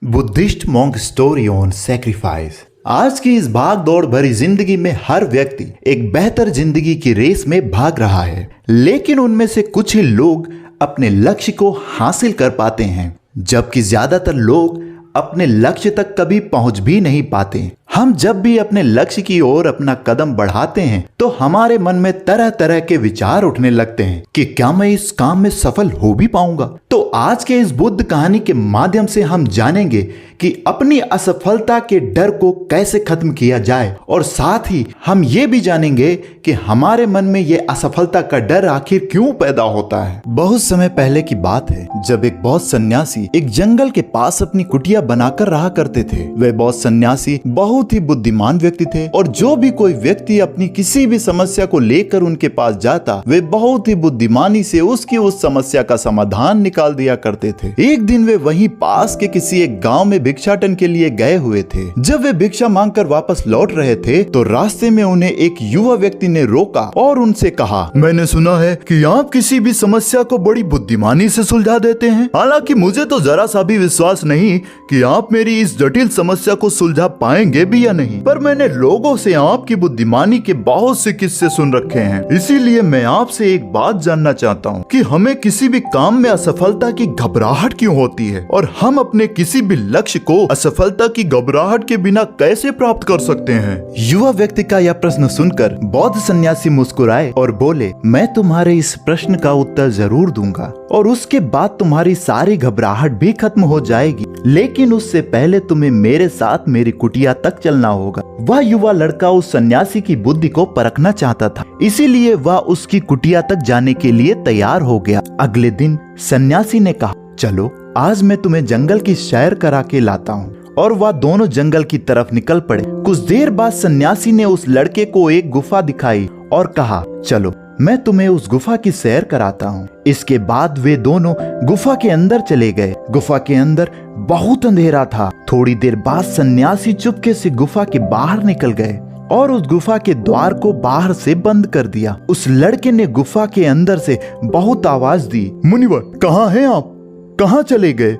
Buddhist monk story on sacrifice. आज की इस भाग दौड़ भरी जिंदगी में हर व्यक्ति एक बेहतर जिंदगी की रेस में भाग रहा है, लेकिन उनमें से कुछ ही लोग अपने लक्ष्य को हासिल कर पाते हैं, जबकि ज्यादातर लोग अपने लक्ष्य तक कभी पहुंच भी नहीं पाते। हम जब भी अपने लक्ष्य की ओर अपना कदम बढ़ाते हैं तो हमारे मन में तरह तरह के विचार उठने लगते हैं कि क्या मैं इस काम में सफल हो भी पाऊंगा। तो आज के इस बुद्ध कहानी के माध्यम से हम जानेंगे कि अपनी असफलता के डर को कैसे खत्म किया जाए, और साथ ही हम ये भी जानेंगे कि हमारे मन में ये असफलता का डर आखिर क्यों पैदा होता है। बहुत समय पहले की बात है, जब एक बौद्ध सन्यासी एक जंगल के पास अपनी कुटिया बनाकर रहा करते थे। वे बौद्ध सन्यासी बहुत ही बुद्धिमान व्यक्ति थे, और जो भी कोई व्यक्ति अपनी किसी भी समस्या को लेकर उनके पास जाता, वे बहुत ही बुद्धिमानी से उसकी उस समस्या का समाधान निकाल दिया करते थे। एक दिन वे वहीं पास के किसी एक गांव में भिक्षाटन के लिए गए हुए थे। जब वे भिक्षा मांगकर वापस लौट रहे थे तो रास्ते में उन्हें एक युवा व्यक्ति ने रोका और उनसे कहा, मैंने सुना है कि आप किसी भी समस्या को बड़ी बुद्धिमानी से सुलझा देते हैं। हालांकि मुझे तो जरा सा भी विश्वास नहीं कि आप मेरी इस जटिल समस्या को सुलझा पाएंगे भी या नहीं, पर मैंने लोगों से आपकी बुद्धिमानी के बहुत से किस्से सुन रखे हैं। इसीलिए मैं आपसे एक बात जानना चाहता हूँ कि हमें किसी भी काम में असफलता की घबराहट क्यों होती है, और हम अपने किसी भी लक्ष्य को असफलता की घबराहट के बिना कैसे प्राप्त कर सकते हैं। युवा व्यक्ति का यह प्रश्न सुनकर बौद्ध सन्यासी मुस्कुराए और बोले, मैं तुम्हारे इस प्रश्न का उत्तर जरूर दूंगा, और उसके बाद तुम्हारी सारी घबराहट भी खत्म हो जाएगी, लेकिन उससे पहले तुम्हें मेरे साथ मेरी कुटिया तक चलना होगा। वह युवा लड़का उस सन्यासी की बुद्धि को परखना चाहता था, इसीलिए वह उसकी कुटिया तक जाने के लिए तैयार हो गया। अगले दिन सन्यासी ने कहा, चलो आज मैं तुम्हें जंगल की सैर करा के लाता हूँ, और वह दोनों जंगल की तरफ निकल पड़े। कुछ देर बाद सन्यासी ने उस लड़के को एक गुफा दिखाई और कहा, चलो मैं तुम्हें उस गुफा की सैर कराता हूँ। इसके बाद वे दोनों गुफा के अंदर चले गए। गुफा के अंदर बहुत अंधेरा था। थोड़ी देर बाद सन्यासी चुपके से गुफा के बाहर निकल गए और उस गुफा के द्वार को बाहर से बंद कर दिया। उस लड़के ने गुफा के अंदर से बहुत आवाज दी, मुनिवर कहाँ हैं आप? कहाँ चले गए?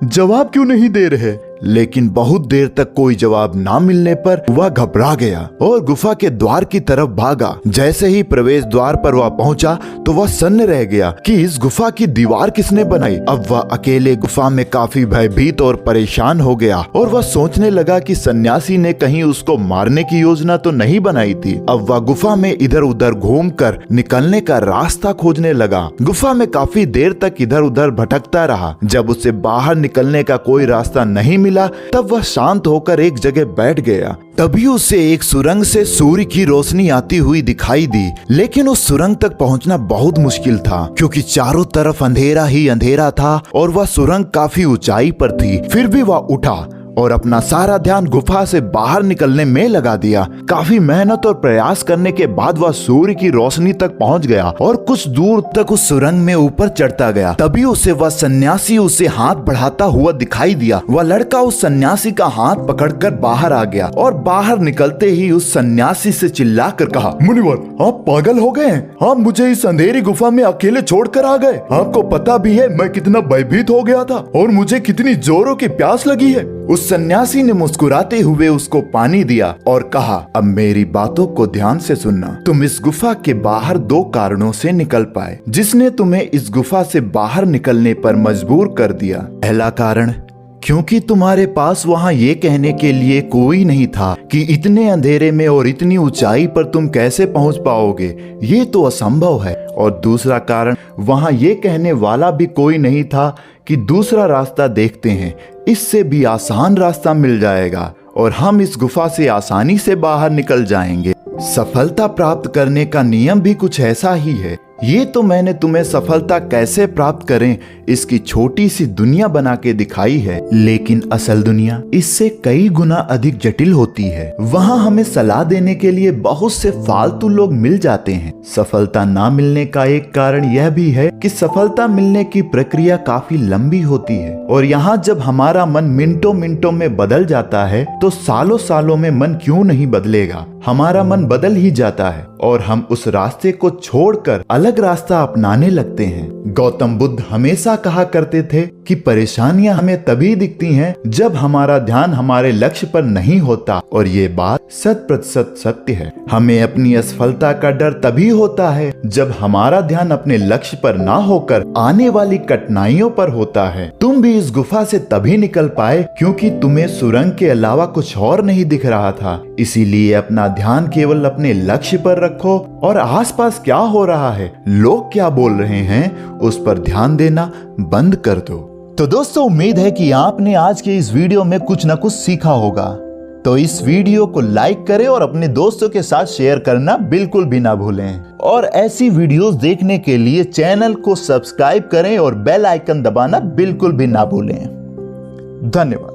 जवाब क्यों नहीं दे रहे? लेकिन बहुत देर तक कोई जवाब ना मिलने पर वह घबरा गया और गुफा के द्वार की तरफ भागा। जैसे ही प्रवेश द्वार पर वह पहुंचा तो वह सन्न रह गया कि इस गुफा की दीवार किसने बनाई। अब वह अकेले गुफा में काफी भयभीत और परेशान हो गया, और वह सोचने लगा कि सन्यासी ने कहीं उसको मारने की योजना तो नहीं बनाई थी। अब वह गुफा में इधर उधर घूमकर निकलने का रास्ता खोजने लगा। गुफा में काफी देर तक इधर उधर भटकता रहा। जब उसे बाहर निकलने का कोई रास्ता नहीं मिला तब वह शांत होकर एक जगह बैठ गया। तभी उसे एक सुरंग से सूर्य की रोशनी आती हुई दिखाई दी, लेकिन उस सुरंग तक पहुंचना बहुत मुश्किल था क्योंकि चारों तरफ अंधेरा ही अंधेरा था और वह सुरंग काफी ऊंचाई पर थी। फिर भी वह उठा और अपना सारा ध्यान गुफा से बाहर निकलने में लगा दिया। काफी मेहनत और प्रयास करने के बाद वह सूर्य की रोशनी तक पहुंच गया और कुछ दूर तक उस सुरंग में ऊपर चढ़ता गया। तभी उसे वह सन्यासी उसे हाथ बढ़ाता हुआ दिखाई दिया। वह लड़का उस सन्यासी का हाथ पकड़कर बाहर आ गया और बाहर निकलते ही उस सन्यासी से चिल्लाकर कहा, मुनिवर आप पागल हो गए हैं? आप मुझे इस अंधेरी गुफा में अकेले छोड़कर आ गए। आपको पता भी है मैं कितना भयभीत हो गया था और मुझे कितनी जोरों की प्यास लगी है। उस सन्यासी ने मुस्कुराते हुए उसको पानी दिया और कहा, अब मेरी बातों को ध्यान से सुनना। तुम इस गुफा के बाहर दो कारणों से निकल पाए जिसने तुम्हें इस गुफा से बाहर निकलने पर मजबूर कर दिया। पहला कारण, क्योंकि तुम्हारे पास वहाँ ये कहने के लिए कोई नहीं था कि इतने अंधेरे में और इतनी ऊंचाई पर तुम कैसे पहुंच पाओगे, ये तो असंभव है। और दूसरा कारण, वहाँ ये कहने वाला भी कोई नहीं था कि दूसरा रास्ता देखते हैं, इससे भी आसान रास्ता मिल जाएगा और हम इस गुफा से आसानी से बाहर निकल जाएंगे। सफलता प्राप्त करने का नियम भी कुछ ऐसा ही है। ये तो मैंने तुम्हें सफलता कैसे प्राप्त करें इसकी छोटी सी दुनिया बना के दिखाई है, लेकिन असल दुनिया इससे कई गुना अधिक जटिल होती है। वहाँ हमें सलाह देने के लिए बहुत से फालतू लोग मिल जाते हैं। सफलता ना मिलने का एक कारण यह भी है कि सफलता मिलने की प्रक्रिया काफी लंबी होती है, और यहाँ जब हमारा मन मिनटों मिनटों में बदल जाता है तो सालों सालों में मन क्यों नहीं बदलेगा। हमारा मन बदल ही जाता है और हम उस रास्ते को छोड़कर अलग रास्ता अपनाने लगते हैं। गौतम बुद्ध हमेशा कहा करते थे, कि परेशानियां हमें तभी दिखती हैं जब हमारा ध्यान हमारे लक्ष्य पर नहीं होता, और ये बात 100% सत्य है। हमें अपनी असफलता का डर तभी होता है जब हमारा ध्यान अपने लक्ष्य पर ना होकर आने वाली कठिनाइयों पर होता है। तुम भी इस गुफा से तभी निकल पाए क्योंकि तुम्हें सुरंग के अलावा कुछ और नहीं दिख रहा था। इसीलिए अपना ध्यान केवल अपने लक्ष्य पर रखो और आसपास क्या हो रहा है, लोग क्या बोल रहे हैं, उस पर ध्यान देना बंद कर दो। तो दोस्तों, उम्मीद है कि आपने आज के इस वीडियो में कुछ ना कुछ सीखा होगा। तो इस वीडियो को लाइक करें और अपने दोस्तों के साथ शेयर करना बिल्कुल भी ना भूलें। और ऐसी वीडियोस देखने के लिए चैनल को सब्सक्राइब करें और बेल आइकन दबाना बिल्कुल भी ना भूलें। धन्यवाद।